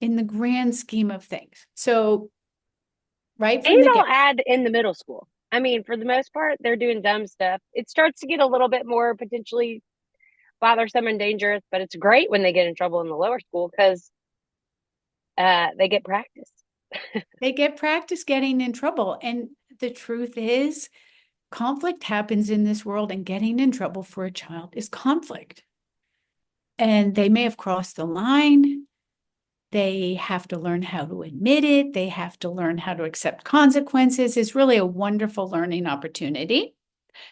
in the grand scheme of things. So right from And the I'll get, add in the middle school. I mean, for the most part, they're doing dumb stuff. It starts to get a little bit more potentially bothersome and dangerous, but it's great when they get in trouble in the lower school because they get practice. they get practice getting in trouble. And the truth is, conflict happens in this world, and getting in trouble for a child is conflict. And they may have crossed the line. They have to learn how to admit it. They have to learn how to accept consequences. It's really a wonderful learning opportunity.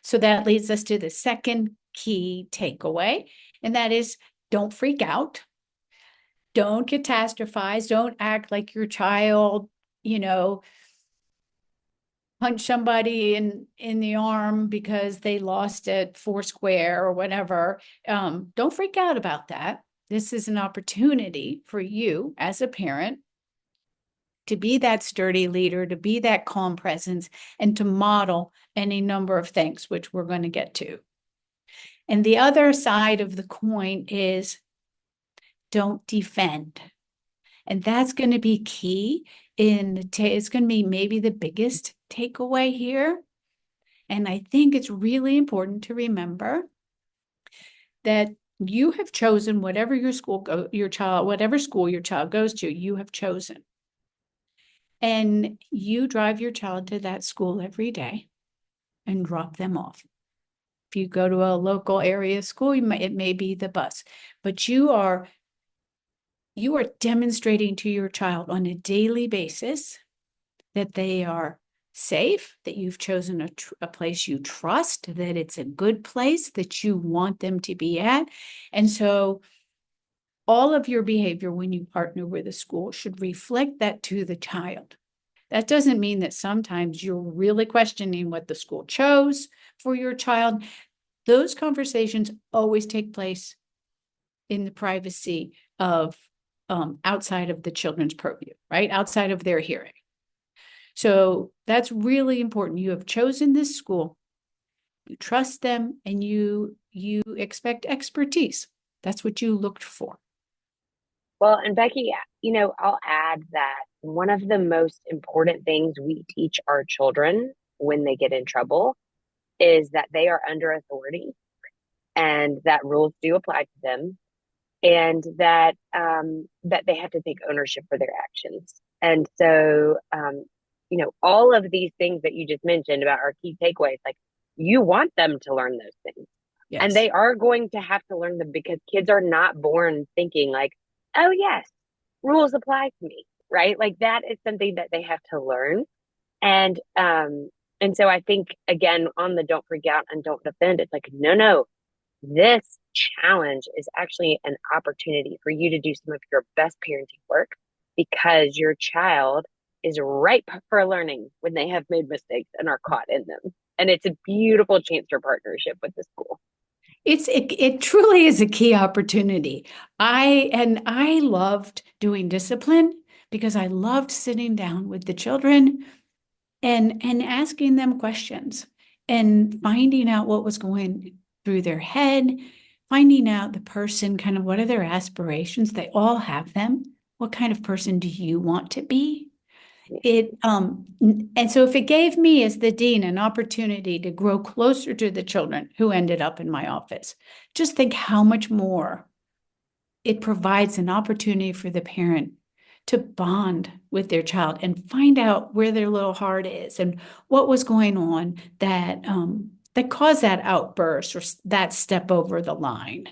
So that leads us to the second key takeaway, and that is don't freak out. Don't catastrophize. Don't act like your child, you know, punch somebody in the arm because they lost at Foursquare or whatever. Don't freak out about that. This is an opportunity for you as a parent to be that sturdy leader, to be that calm presence, and to model any number of things, which we're going to get to. And the other side of the coin is don't defend. And that's going to be key it's going to be maybe the biggest takeaway here. And I think it's really important to remember that you have chosen whatever whatever school your child goes to, you have chosen. And you drive your child to that school every day and drop them off. If you go to a local area school, it may be the bus, but you are demonstrating to your child on a daily basis that they are safe, that you've chosen a place you trust, that it's a good place that you want them to be at. And so all of your behavior when you partner with a school should reflect that to the child. That doesn't mean that sometimes you're really questioning what the school chose for your child. Those conversations always take place in the privacy of outside of the children's purview, right? Outside of their hearing. So that's really important. You have chosen this school, you trust them, and you expect expertise. That's what you looked for. Well, and Becky, I'll add that one of the most important things we teach our children when they get in trouble is that they are under authority and that rules do apply to them and that they have to take ownership for their actions. And so all of these things that you just mentioned about our key takeaways, like you want them to learn those things. And Yes. they are going to have to learn them because kids are not born thinking like, oh yes, rules apply to me, right? Like that is something that they have to learn. And so I think again on the don't freak out and don't defend, it's like, no, this challenge is actually an opportunity for you to do some of your best parenting work because your child is ripe for learning when they have made mistakes and are caught in them. And it's a beautiful chance for partnership with the school. It truly is a key opportunity. I loved doing discipline because I loved sitting down with the children and asking them questions and finding out what was going through their head, finding out the person, kind of what are their aspirations. They all have them. What kind of person do you want to be? And so if it gave me as the dean an opportunity to grow closer to the children who ended up in my office, just think how much more it provides an opportunity for the parent to bond with their child and find out where their little heart is and what was going on that caused that outburst or that step over the line.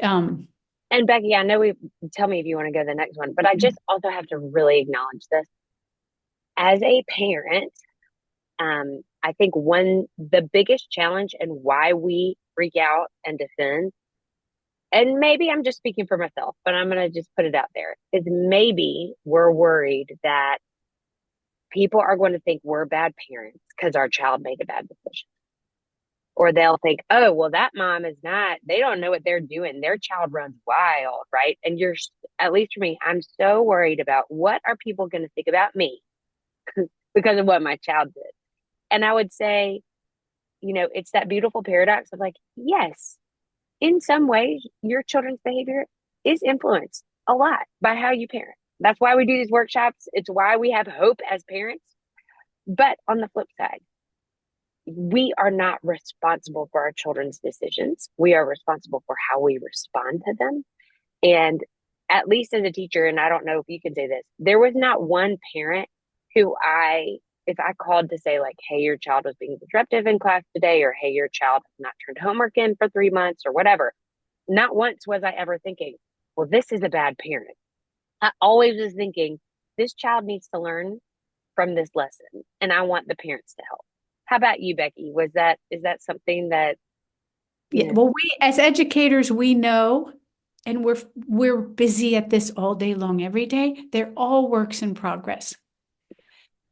Um, And Becky, I know we tell me if you want to go to the next one, but I just also have to really acknowledge this. As a parent, I think the biggest challenge and why we freak out and defend, and maybe I'm just speaking for myself, but I'm going to just put it out there, is maybe we're worried that people are going to think we're bad parents because our child made a bad decision. Or they'll think, oh, well, that mom is not, they don't know what they're doing. Their child runs wild, right? And at least for me, I'm so worried about what are people going to think about me because of what my child did. And I would say, it's that beautiful paradox of like, yes, in some ways, your children's behavior is influenced a lot by how you parent. That's why we do these workshops. It's why we have hope as parents. But on the flip side, we are not responsible for our children's decisions. We are responsible for how we respond to them. And at least as a teacher, and I don't know if you can say this, there was not one parent who if I called to say, like, hey, your child was being disruptive in class today, or hey, your child has not turned homework in for 3 months, or whatever, not once was I ever thinking, well, this is a bad parent. I always was thinking, this child needs to learn from this lesson, and I want the parents to help. How about you, Becky? Is that something that, you Yeah, know, well, we as educators, we know, and we're busy at this all day long, every day. They're all works in progress.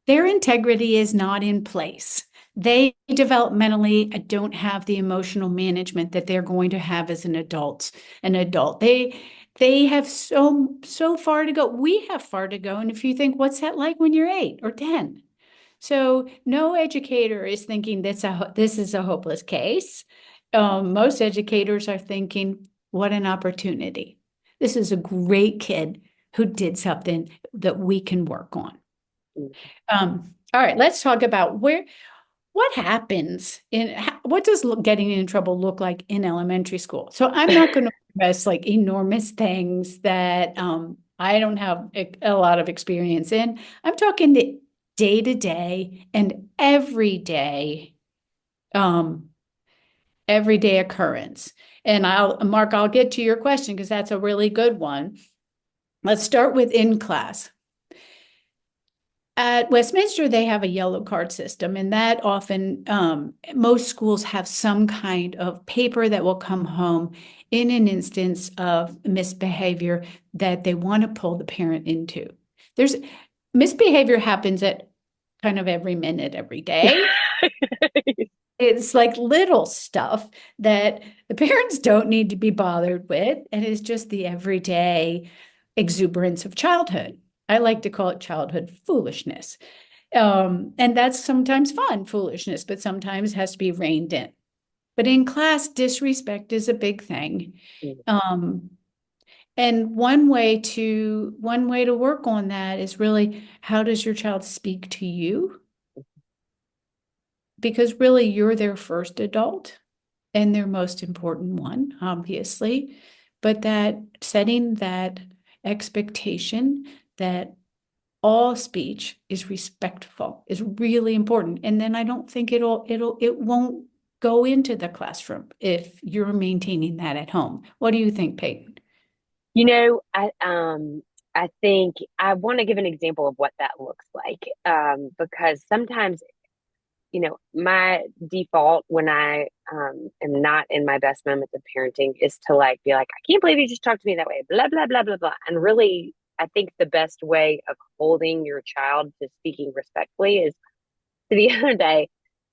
Their integrity is not in place. They developmentally don't have the emotional management that they're going to have as an adult. They have so far to go. We have far to go. And if you think, what's that like when you're 8 or 10? So no educator is thinking this is a hopeless case. Most educators are thinking, what an opportunity. This is a great kid who did something that we can work on. All right, let's talk about what happens what does getting in trouble look like in elementary school? So I'm not going to address like enormous things that I don't have a lot of experience in. I'm talking the day to day and um, everyday occurrence. And Mark, I'll get to your question because that's a really good one. Let's start with in class. At Westminster, they have a yellow card system, and that often, most schools have some kind of paper that will come home in an instance of misbehavior that they want to pull the parent into. There's misbehavior happens at kind of every minute, every day. It's like little stuff that the parents don't need to be bothered with, and it's just the everyday exuberance of childhood. I like to call it childhood foolishness. And that's sometimes fun foolishness, but sometimes has to be reined in. But in class, disrespect is a big thing. Um, and one way to work on that is really how does your child speak to you? Because really you're their first adult and their most important one, obviously. But that setting that expectation that all speech is respectful is really important. And then I don't think it won't go into the classroom if you're maintaining that at home. What do you think, Peyton? you know, I think I want to give an example of what that looks like. Because sometimes, my default when I am not in my best moments of parenting is to like be like, I can't believe you just talked to me that way, blah, blah, blah, blah, blah. And really, I think the best way of holding your child to speaking respectfully is the other day,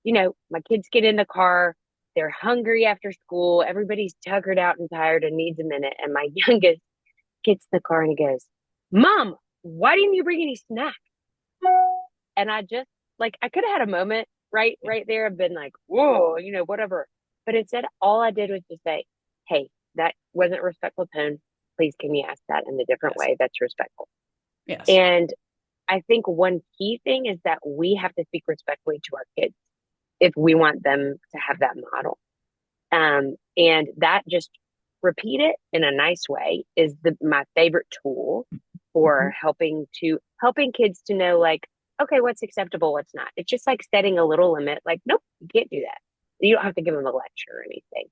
my kids get in the car, they're hungry after school, everybody's tuckered out and tired and needs a minute. And my youngest gets in the car and he goes, Mom, why didn't you bring any snack? And I just like I could have had a moment right there of been like, whoa, whatever. But instead, all I did was just say, hey, that wasn't a respectful tone. Please can you ask that in a different Yes. way that's respectful? Yes. And I think one key thing is that we have to speak respectfully to our kids if we want them to have that model. And that just repeat it in a nice way is my favorite tool for Mhm. helping kids to know, like, okay, what's acceptable, what's not. It's just like setting a little limit, like, nope, you can't do that. You don't have to give them a lecture or anything.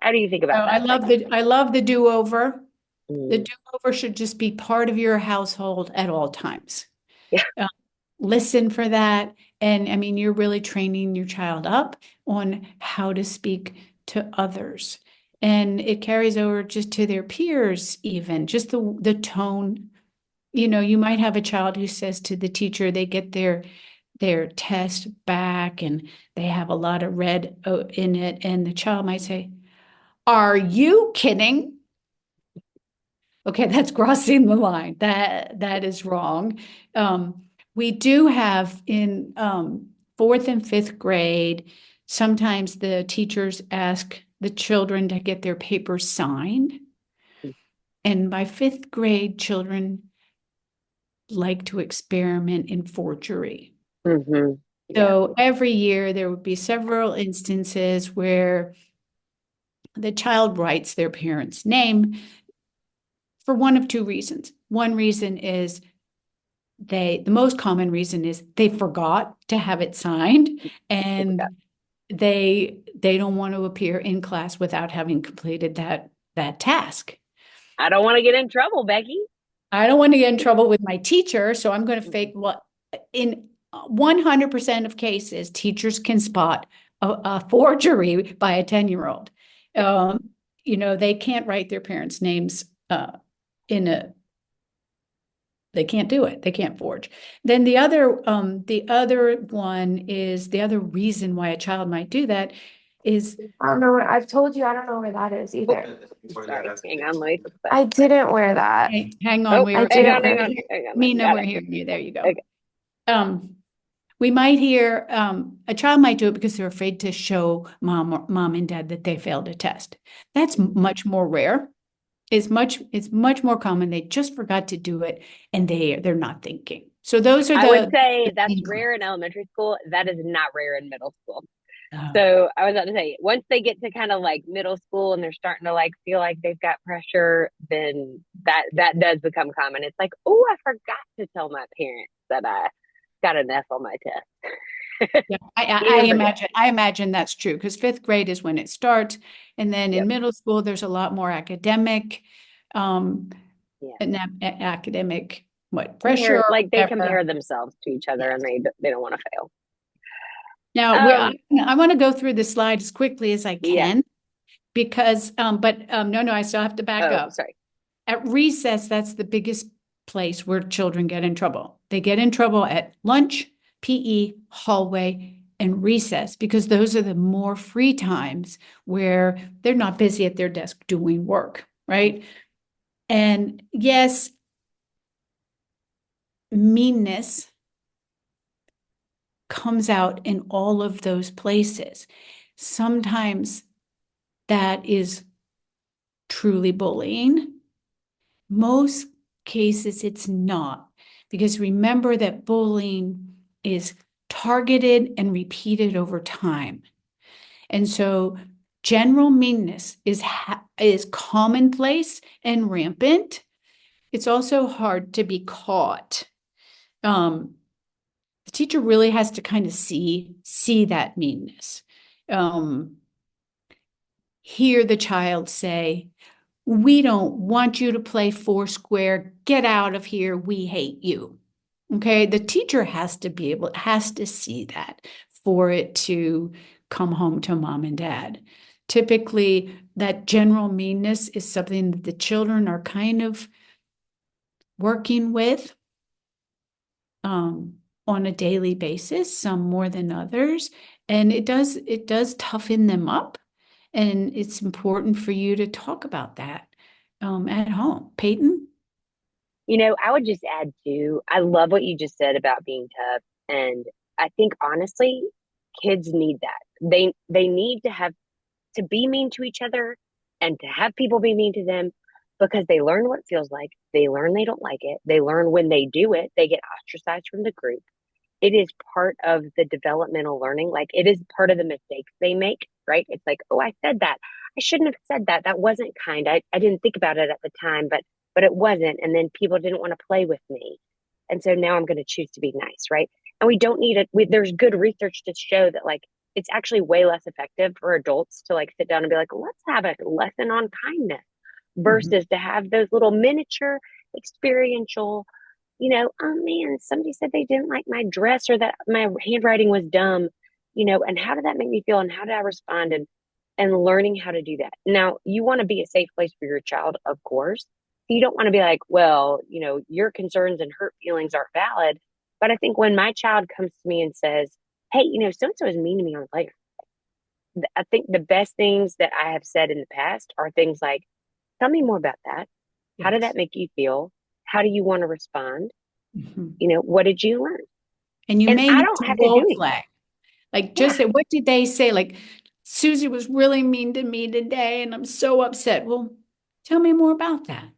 How do you think Oh, about that, Becky? I love the do-over. The Mm, do-over should just be part of your household at all times. yeah. Uh, Listen for that. And I mean, you're really training your child up on how to speak to others. And it carries over just to their peers, even just the tone. You might have a child who says to the teacher, they get their test back and they have a lot of red in it, and the child might say, "Are you kidding?" Okay, that's crossing the line. That is wrong. We do have in fourth and fifth grade, sometimes the teachers ask the children to get their papers signed. And by fifth grade, children like to experiment in forgery. Hmm. Yeah. So every year there would be several instances where the child writes their parent's name for one of two reasons. One reason is the most common reason is they forgot to have it signed, I forgot. and they don't want to appear in class without having completed that task. I don't want to get in trouble, Becky. I don't want to get in trouble with my teacher, so I'm going to fake what in 100% of cases, teachers can spot a forgery by a 10-year-old. Yeah. They can't write their parents' names in a they can't do it. They can't forge. Then the other one is the other reason why a child might do that is I don't know. I've told you I don't know where that is Oh, either. sorry. Hang on. Let me fix that. I didn't wear that. hang on, Oh, we I were hang didn't on, hang wear on, it. hang on. Mina, Got we're it. hearing you. There you go. Okay. We might hear a child might do it because they're afraid to show mom and dad that they failed a test. That's much more rare. It's much more common. They just forgot to do it and they're not thinking. So those are I would the say that's main rare in elementary school. That is not rare in middle school. causes. So I was about to say, once they get to kind of like middle school and they're starting to like feel like they've got pressure, then that does become common. It's like, oh, I forgot to tell my parents that I got an F on my test. Yeah, I Even forget. imagine I imagine that's true because fifth grade is when it starts, and then in Yep. middle school there's a lot more um, Yeah. academic pressure Compare or like they whatever. compare themselves to each other and Yes. they don't want to fail. Now Um. I want to go through the slide as quickly as I Yeah. can because no, I still have to back Oh, up. sorry. At recess, that's the biggest place where children get in trouble. They get in trouble at lunch, PE, hallway, and recess because those are the more free times where they're not busy at their desk doing work, right? And yes, meanness comes out in all of those places. Sometimes that is truly bullying. Most cases, it's not, because remember that bullying is targeted and repeated over time. And so general meanness is commonplace and rampant. It's also hard to be caught. The teacher really has to kind of see that meanness. Um, Hear the child say, "We don't want you to play Foursquare. Get out of here. We hate you." Okay. The teacher has to see that for it to come home to mom and dad. Typically, that general meanness is something that the children are kind of working with on a daily basis, some more than others. And it does toughen them up. And it's important for you to talk about that at home. Peyton? I would just add too, I love what you just said about being tough. And I think honestly, kids need that. They need to be mean to each other and to have people be mean to them because they learn what it feels like. They learn they don't like it. They learn when they do it, they get ostracized from the group. It is part of the developmental learning. Like it is part of the mistakes they make, right? It's like, oh, I said that. I shouldn't have said that. That wasn't kind. I didn't think about it at the time, but it wasn't. And then people didn't want to play with me. And so now I'm going to choose to be nice, right? And we don't need it. There's good research to show that like it's actually way less effective for adults to like sit down and be like, let's have a lesson on kindness Mhm. versus to have those little miniature experiential, oh man, somebody said they didn't like my dress or that my handwriting was dumb, and how did that make me feel and how did I respond and learning how to do that. Now, you want to be a safe place for your child, of course. You don't want to be like, well, your concerns and hurt feelings aren't valid. But I think when my child comes to me and says, hey, so and so is mean to me on the playground, I think the best things that I have said in the past are things like, tell me more about that. How did Yes. that make you feel? How do you want to respond? Mhm. What did you learn? And you And may I need don't to have to do role anything. play. Like Yeah. just say, what did they say? Like, Susie was really mean to me today, and I'm so upset. Well, tell me more about that.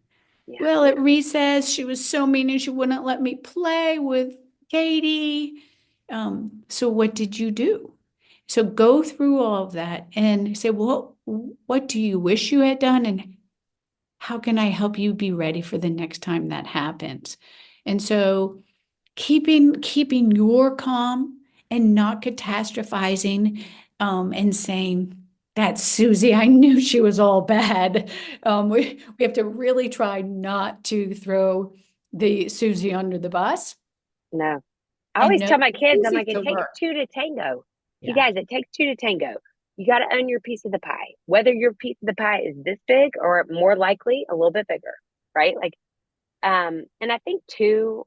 Yeah. Well, at recess, she was so mean and she wouldn't let me play with Katie. So what did you do? So go through all of that and say, well, what do you wish you had done? And how can I help you be ready for the next time that happens? And so keeping your calm and not catastrophizing, and saying, that's Susie. I knew she was all bad. We have to really try not to throw the Susie under the bus No. I and always know tell my that kids, I'm Susie's like, it to takes work. two to tango. You Yeah. guys, it takes two to tango. You got to own your piece of the pie, whether your piece of the pie is this big or more likely a little bit bigger, right? Like, and I think too,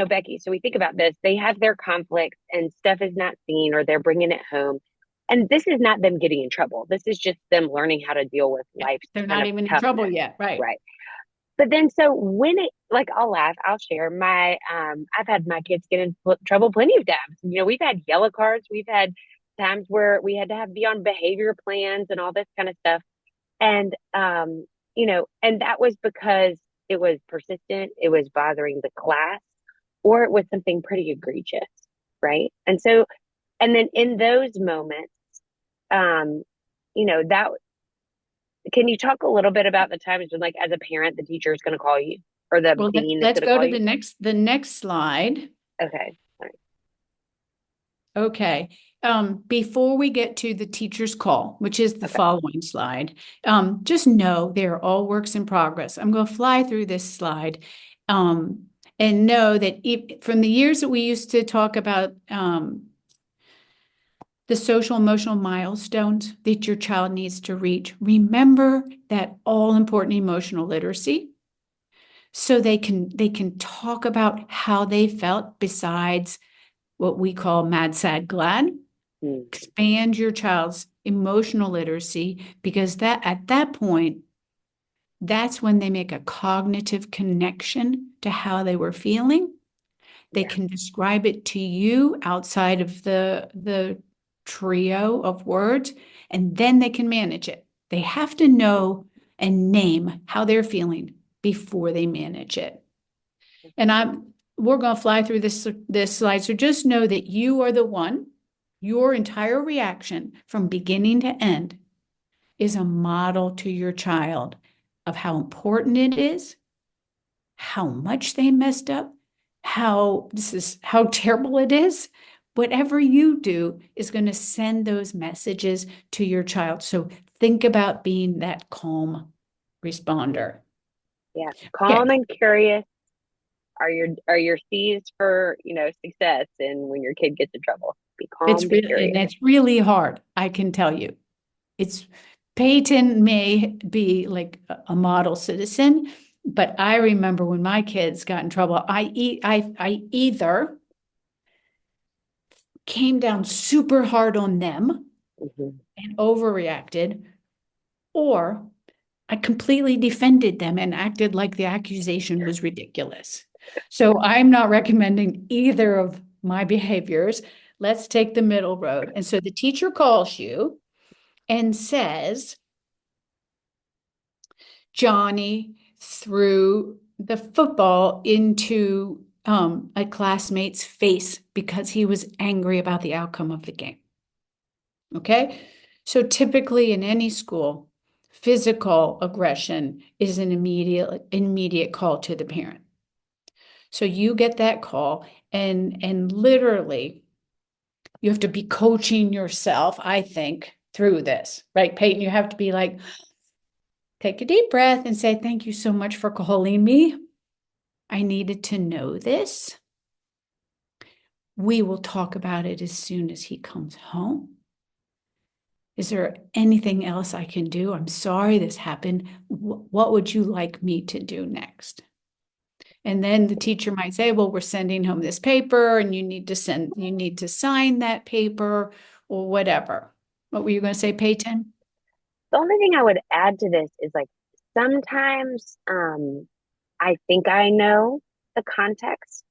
Becky, so we think about this, they have their conflicts and stuff is not seen or they're bringing it home. And this is not them getting in trouble. This is just them learning how to deal with Yeah. life's They're kind not of even in trouble toughness, yet. Right. right? But then, so when it, like, I'll laugh, I'll share I've had my kids get in trouble plenty of times. We've had yellow cards, we've had times where we had to be on behavior plans and all this kind of stuff. And, and that was because it was persistent, it was bothering the class, or it was something pretty egregious, right? And so, and then in those moments, um, that can you talk a little bit about the times when, like, as a parent, the teacher is going to call you or the Well, dean is let's going to go call to you? the next slide. Okay. All right. Okay. Before we get to the teacher's call, which is the Okay. following slide, just know they're all works in progress. I'm going to fly through this slide, and know that from the years that we used to talk about, the social emotional milestones that your child needs to reach, remember that all important emotional literacy, so they can talk about how they felt besides what we call mad, sad, glad. Hmm. Expand your child's emotional literacy, because that at that point, that's when they make a cognitive connection to how they were feeling. They Yeah. can describe it to you outside of the trio of words, and then they can manage it. They have to know and name how they're feeling before they manage it. And we're going to fly through this slide. So just know that you are the one. Your entire reaction from beginning to end is a model to your child of how important it is, how much they messed up, how terrible it is. Whatever you do is going to send those messages to your child. So think about being that calm responder. Yeah. Okay. Calm and curious are your C's for, success and when your kid gets in trouble. Be calm, be And curious. it's really hard, I can tell you. It's Peyten may be like a model citizen, but I remember when my kids got in trouble, I either came down super hard on them Hmm. and overreacted, or I completely defended them and acted like the accusation was ridiculous. So I'm not recommending either of my behaviors. Let's take the middle road. And so the teacher calls you and says, Johnny threw the football into a classmate's face because he was angry about the outcome of the game. Okay. So typically in any school, physical aggression is an immediate call to the parent. So you get that call, and literally you have to be coaching yourself, I think, through this, right? Peyten, you have to be like, take a deep breath and say, thank you so much for calling me. I needed to know this. We will talk about it as soon as he comes home. Is there anything else I can do? I'm sorry this happened. What would you like me to do next? And then the teacher might say, well, we're sending home this paper and you need to sign that paper or whatever. What were you going to say, Peyton? The only thing I would add to this is, like, sometimes I think I know the context,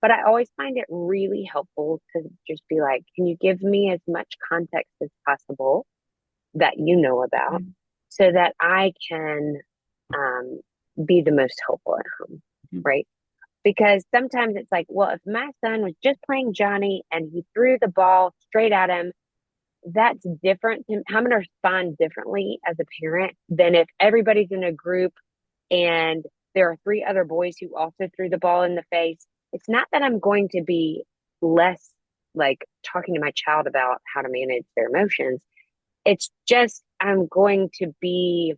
but I always find it really helpful to just be like, can you give me as much context as possible that you know about so that I can, um, be the most helpful at home, Mhm. right? Because sometimes it's like, well, if my son was just playing Johnny and he threw the ball straight at him, that's different. I'm going to respond differently as a parent than if everybody's in a group and there are three other boys who also threw the ball in the face. It's not that I'm going to be less like talking to my child about how to manage their emotions. It's just I'm going to be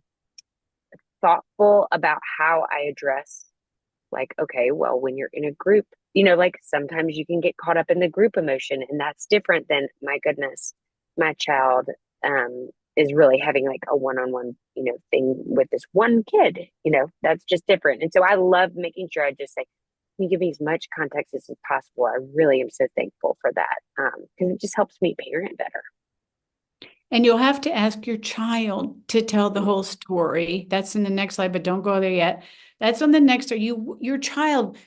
thoughtful about how I address, like, okay, well, when you're in a group, like sometimes you can get caught up in the group emotion, and that's different than, my goodness, my child is really having like a one-on-one, thing with this one kid, that's just different. And so I love making sure I just say, can you give me as much context as possible? I really am so thankful for that because it just helps me parent better. And you'll have to ask your child to tell the whole story. That's in the next slide, but don't go there yet. That's on the next. Your child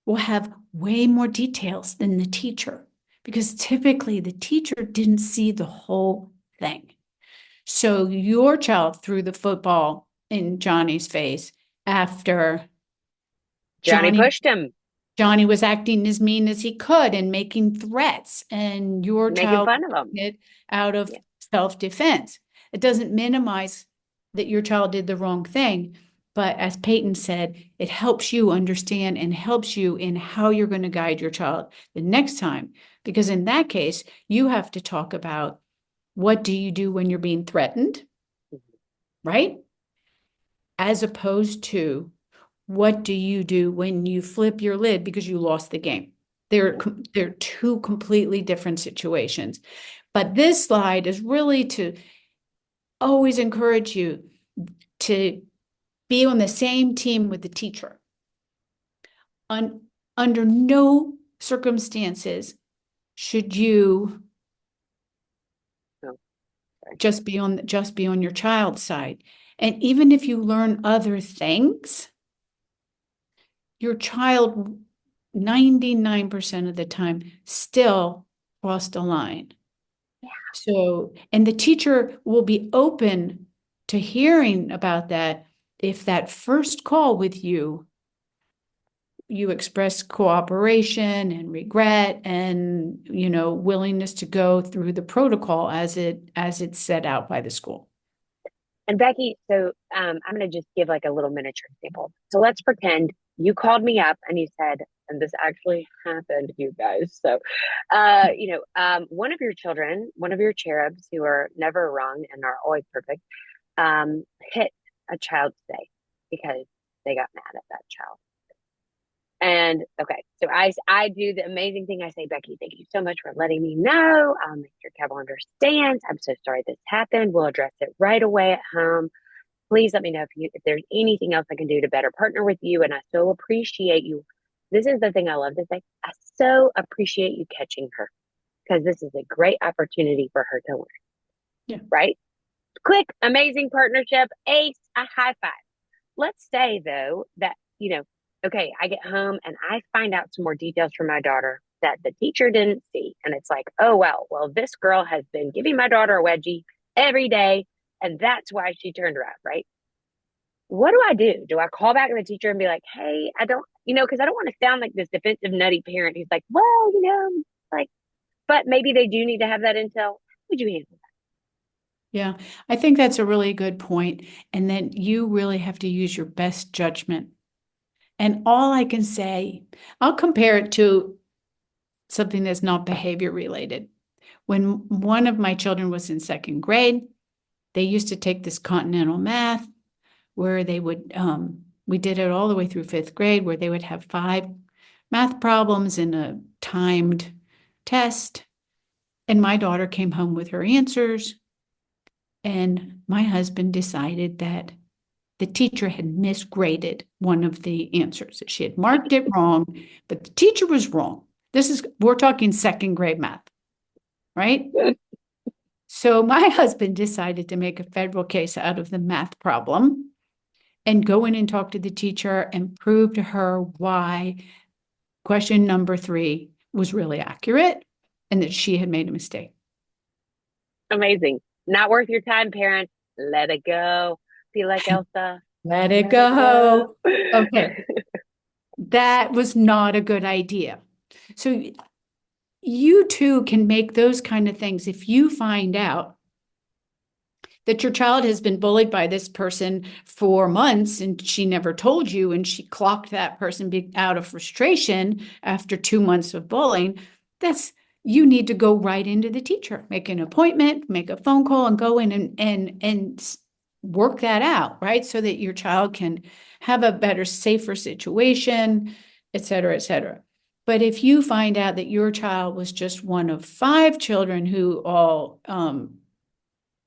will have way more details than the teacher because typically the teacher didn't see the whole thing. So your child threw the football in Johnny's face after Johnny Johnny pushed him, Johnny was acting as mean as he could and making threats, and your making child fun of him. did it out of Yeah. self-defense. It doesn't minimize that your child did the wrong thing, but as Peyten said, it helps you understand and helps you in how you're going to guide your child the next time. Because in that case, you have to talk about what do you do when you're being threatened, right? As opposed to what do you do when you flip your lid because you lost the game? They're two completely different situations. But this slide is really to always encourage you to be on the same team with the teacher. Under no circumstances should you Oh, just be on your child's side. And even if you learn other things, your child 99% of the time still crossed a line. yeah. So, and the teacher will be open to hearing about that if that first call with you, you express cooperation and regret and, willingness to go through the protocol as it's set out by the school. And Becky, so I'm going to just give like a little miniature example. So let's pretend you called me up and you said, and this actually happened, you guys. So, one of your children, one of your cherubs who are never wrong and are always perfect, hit a child today because they got mad at that child. And okay, so I do the amazing thing. I say, Becky, thank you so much for letting me know. I'll make sure Kev understands. I'm so sorry this happened. We'll address it right away at home. Please let me know if there's anything else I can do to better partner with you. And I so appreciate you. This is the thing I love to say. I so appreciate you catching her because this is a great opportunity for her to learn. Yeah. Right? Click, amazing partnership, ace, a high five. Let's say though that, okay, I get home and I find out some more details from my daughter that the teacher didn't see. And it's like, oh, well, this girl has been giving my daughter a wedgie every day. And that's why she turned around, right? What do I do? Do I call back to the teacher and be like, hey, I don't, because I don't want to sound like this defensive, nutty parent who's like, well, like, but maybe they do need to have that intel. How would you handle that? Yeah, I think that's a really good point. And then you really have to use your best judgment. And all I can say, I'll compare it to something that's not behavior related. When one of my children was in second grade, they used to take this continental math where they would, we did it all the way through fifth grade, where they would have 5 math problems in a timed test. And my daughter came home with her answers. And my husband decided that the teacher had misgraded one of the answers. She had marked it wrong, but the teacher was wrong. We're talking second grade math, right? So my husband decided to make a federal case out of the math problem and go in and talk to the teacher and prove to her why question number 3 was really accurate and that she had made a mistake. Amazing. Not worth your time, parents. Let it go. Be like Elsa. Let it go. Okay. That was not a good idea. So you too can make those kind of things. If you find out that your child has been bullied by this person for months and she never told you, and she clocked that person out of frustration after 2 months of bullying, that's you need to go right into the teacher, make an appointment, make a phone call, and go in and work that out, right? So that your child can have a better, safer situation, et cetera, et cetera. But if you find out that your child was just one of 5 children who all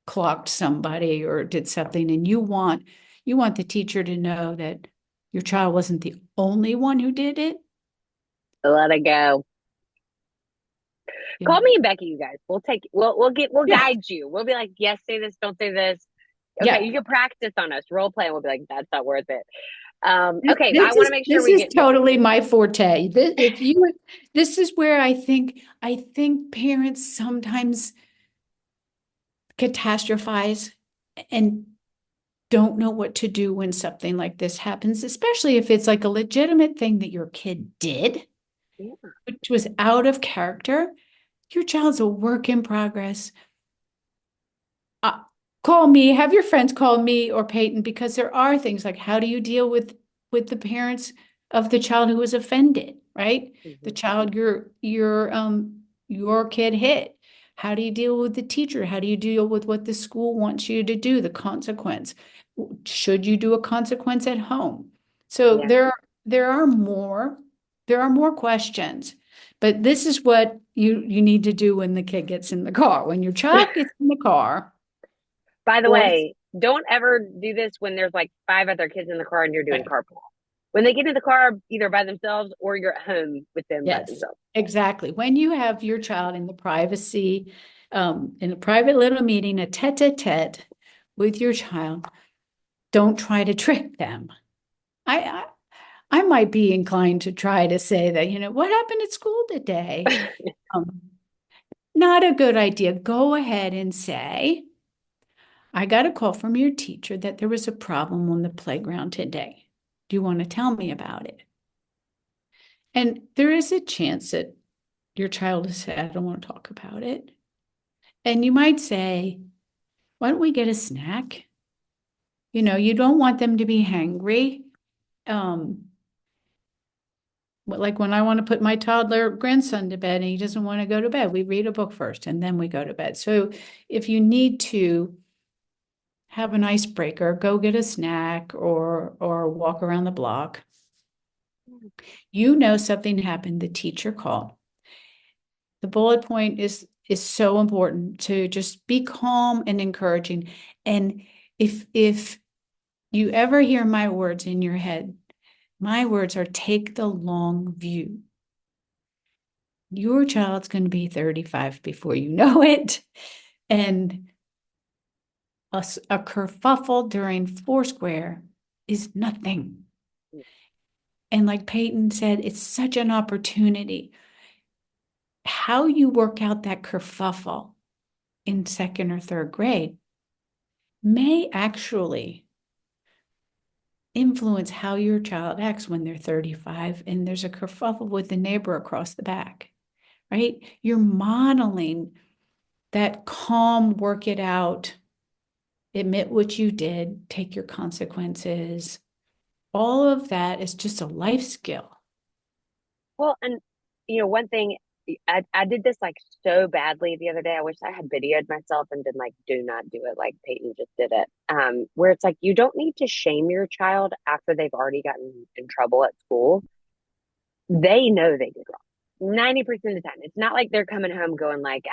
clocked somebody or did something, and you want the teacher to know that your child wasn't the only one who did it. Let it go. You Call know? me and Becky, you guys. We'll Yeah, guide you. We'll be like, yes, say this, don't say this. yeah. Okay, you can practice on us, role play, and we'll be like, that's not worth it. Okay, I This want is to make sure this we is get to totally my forte. This is where I think parents sometimes catastrophize and don't know what to do when something like this happens, especially if it's like a legitimate thing that your kid did, yeah. which was out of character. Your child's a work in progress. uh, Call me, have your friends call me or Peyton, because there are things like, how do you deal with the parents of the child who was offended, right? The Mhm. child your kid hit. How do you deal with the teacher? How do you deal with what the school wants you to do, the consequence? Should you do a consequence at home? So Yeah. there are more questions. But this is what you need to do when the kid gets in the car. When your child gets in the car, By the or way, don't ever do this when there's like 5 other kids in the car and you're doing right, carpool. When they get in the car, either by themselves or you're at home with them by yes, themselves. exactly. When you have your child in the privacy, in a private little meeting, a tete-a-tete with your child, don't try to trick them. I, I I might be inclined to try to say that, what happened at school today? Um, Not a good idea. Go ahead and say, I got a call from your teacher that there was a problem on the playground today. Do you want to tell me about it? And there is a chance that your child has said, I don't want to talk about it. And you might say, why don't we get a snack? You don't want them to be hangry. Um, but like when I want to put my toddler grandson to bed and he doesn't want to go to bed, we read a book first and then we go to bed. So if you need to have an icebreaker, go get a snack or walk around the block. Something happened, the teacher called. The bullet point is so important to just be calm and encouraging. And if you ever hear my words in your head, my words are take the long view. Your child's going to be 35 before you know it. And a kerfuffle during Foursquare is nothing. And like Peyton said, it's such an opportunity. How you work out that kerfuffle in second or third grade may actually influence how your child acts when they're 35 and there's a kerfuffle with the neighbor across the back, right? You're modeling that calm, work it out, admit what you did, take your consequences. All of that is just a life skill. Well, and one thing I did this like so badly the other day. I wish I had videoed myself and been like, do not do it like Peyton just did it. Where it's like you don't need to shame your child after they've already gotten in trouble at school. They know they did wrong. 90% of the time. It's not like they're coming home going like,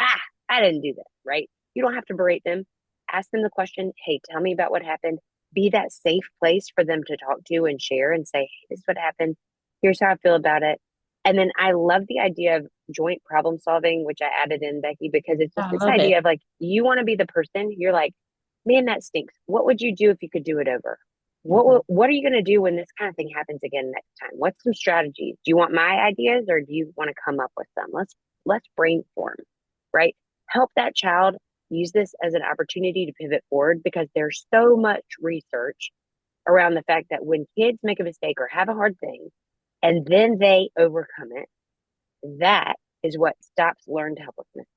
I didn't do this, right? You don't have to berate them. Ask them the question, hey, tell me about what happened. Be that safe place for them to talk to and share and say, hey, this is what happened. Here's how I feel about it. And then I love the idea of joint problem solving, which I added in, Becky, because it's just I this love it. idea of like, you want to be the person, you're like, man, that stinks. What would you do if you could do it over? What are you going to do when this kind of thing happens again next time? What's some strategies? Do you want my ideas or do you want to come up with them? Let's brainstorm, right? Help that child use this as an opportunity to pivot forward because there's so much research around the fact that when kids make a mistake or have a hard thing and then they overcome it, that is what stops learned helplessness,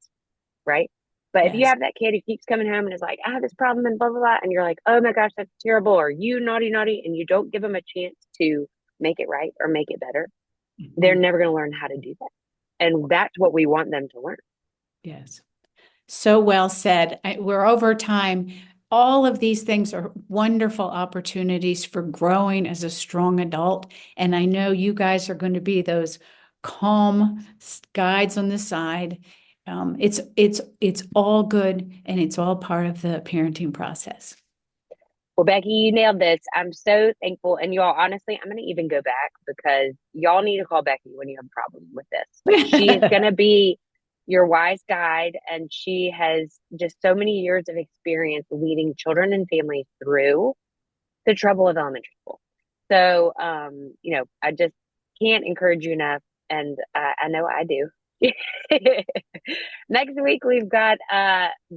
right? But if you Yes. have that kid who keeps coming home and is like, I have this problem and blah, blah, blah, and you're like, oh my gosh, that's terrible, or you naughty, naughty, and you don't give them a chance to make it right or make it better, they're Mhm. never going to learn how to do that. And that's what we want them to learn. Yes. So well said. We're over time. All of these things are wonderful opportunities for growing as a strong adult. And I know you guys are going to be those calm guides on the side. It's all good, and it's all part of the parenting process. Well, Becky, you nailed this. I'm so thankful. And y'all, honestly, I'm going to even go back because y'all need to call Becky when you have a problem with this. But she is going to be your wise guide. And she has just so many years of experience leading children and families through the trouble of elementary school. So, I just can't encourage you enough. And I know I do. Next week, we've got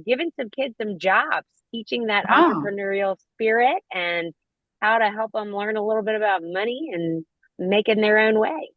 giving some kids some jobs, teaching that Wow. entrepreneurial spirit and how to help them learn a little bit about money and making their own way.